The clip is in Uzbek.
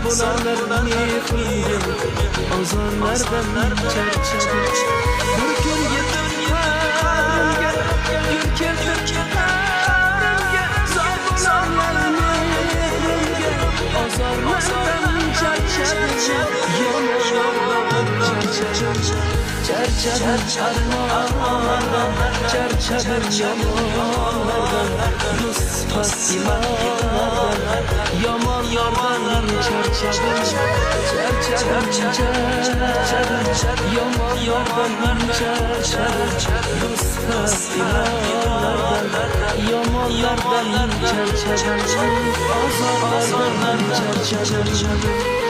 bulanlar mehrimga, ozorlardan charchadim. Bir kun yetim qarimga, gul keltir qarimga, zor bulanlar mehrimga, ozorlardan charchadim. Yomonlardan charchadim. Charchadim armonlardan, charchadim yomonlardan, ruspas imonlardan, yomon yordan charchadim. Charchadim yomon yordan charchadim, ruspas imonlardan, yomonlardan charchadim, ozorlardan charchadim.